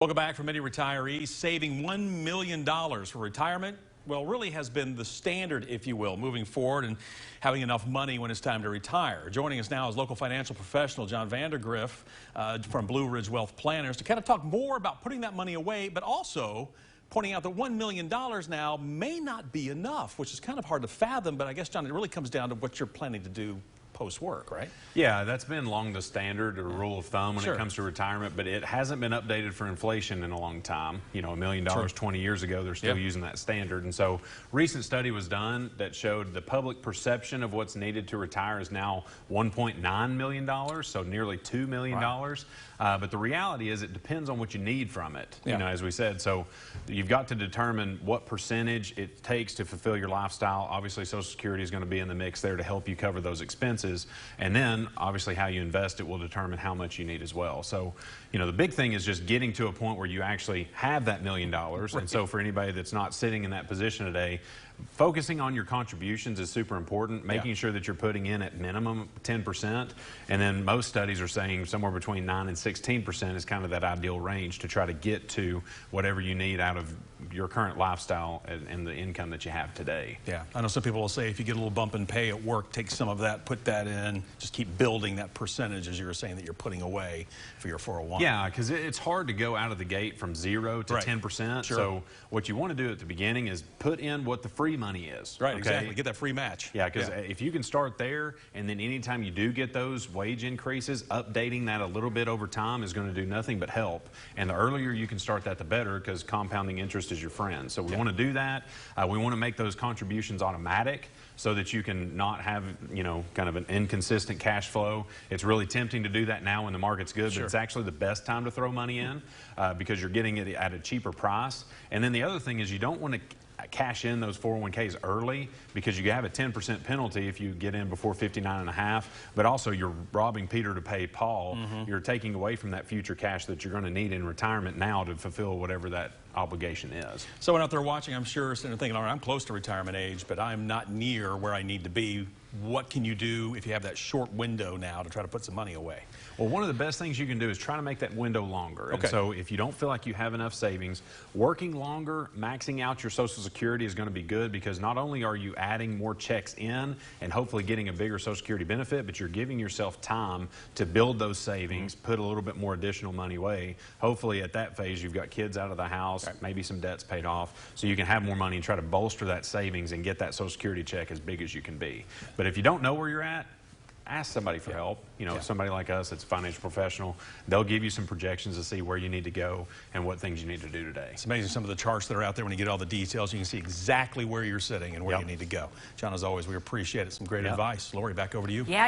Welcome back. For many retirees, saving $1 million for retirement, well, really has been the standard, if you will, moving forward and having enough money when it's time to retire. Joining us now is local financial professional John Vandergriff from Blue Ridge Wealth Planners to kind of talk more about putting that money away, but also pointing out that $1 million now may not be enough, which is kind of hard to fathom. But I guess, John, it really comes down to what you're planning to do post-work, right? Yeah, that's been long the standard or rule of thumb when Sure. it comes to retirement, but it hasn't been updated for inflation in a long time. You know, $1 million True. 20 years ago, they're still using that standard. And so recent study was done that showed the public perception of what's needed to retire is now $1.9 million, so nearly $2 million. Right. But the reality is it depends on what you need from it, you know, as we said. So you've got to determine what percentage it takes to fulfill your lifestyle. Obviously, Social Security is going to be in the mix there to help you cover those expenses. And then, obviously, how you invest it will determine how much you need as well. So, you know, the big thing is just getting to a point where you actually have that $1 million. Right. And so for anybody that's not sitting in that position today, focusing on your contributions is super important, making sure that you're putting in at minimum 10%. And then most studies are saying somewhere between 9 and 16% is kind of that ideal range to try to get to whatever you need out of your current lifestyle and the income that you have today. Yeah, I know some people will say if you get a little bump in pay at work, take some of that, put that in, just keep building that percentage, as you were saying, that you're putting away for your 401. Yeah, because it's hard to go out of the gate from 0 to 10%. Sure. So what you want to do at the beginning is put in what the free money is. Right, exactly. Get that free match. Yeah, because if you can start there, and then anytime you do get those wage increases, updating that a little bit over time is going to do nothing but help. And the earlier you can start that, the better, because compounding interest is your friend. So we want to do that. We want to make those contributions automatic so that you can not have, you know, kind of an inconsistent cash flow. It's really tempting to do that now when the market's good, but it's actually the best time to throw money in because you're getting it at a cheaper price. And then the other thing is you don't want to cash in those 401ks early because you have a 10% penalty if you get in before 59 and a half, but also you're robbing Peter to pay Paul. You're taking away from that future cash that you're going to need in retirement now to fulfill whatever that obligation is. Someone out there watching, I'm sure, sitting there thinking, all right, I'm close to retirement age, but I'm not near where I need to be. What can you do if you have that short window now to try to put some money away? Well, one of the best things you can do is try to make that window longer. And so if you don't feel like you have enough savings, working longer, maxing out your Social Security is going to be good because not only are you adding more checks in and hopefully getting a bigger Social Security benefit, but you're giving yourself time to build those savings, put a little bit more additional money away. Hopefully at that phase you've got kids out of the house, maybe some debts paid off, so you can have more money and try to bolster that savings and get that Social Security check as big as you can be. But if you don't know where you're at, ask somebody for help. You know, somebody like us that's a financial professional. They'll give you some projections to see where you need to go and what things you need to do today. It's amazing some of the charts that are out there. When you get all the details, you can see exactly where you're sitting and where you need to go. John, as always, we appreciate it. Some great advice. Lori, back over to you. Yeah.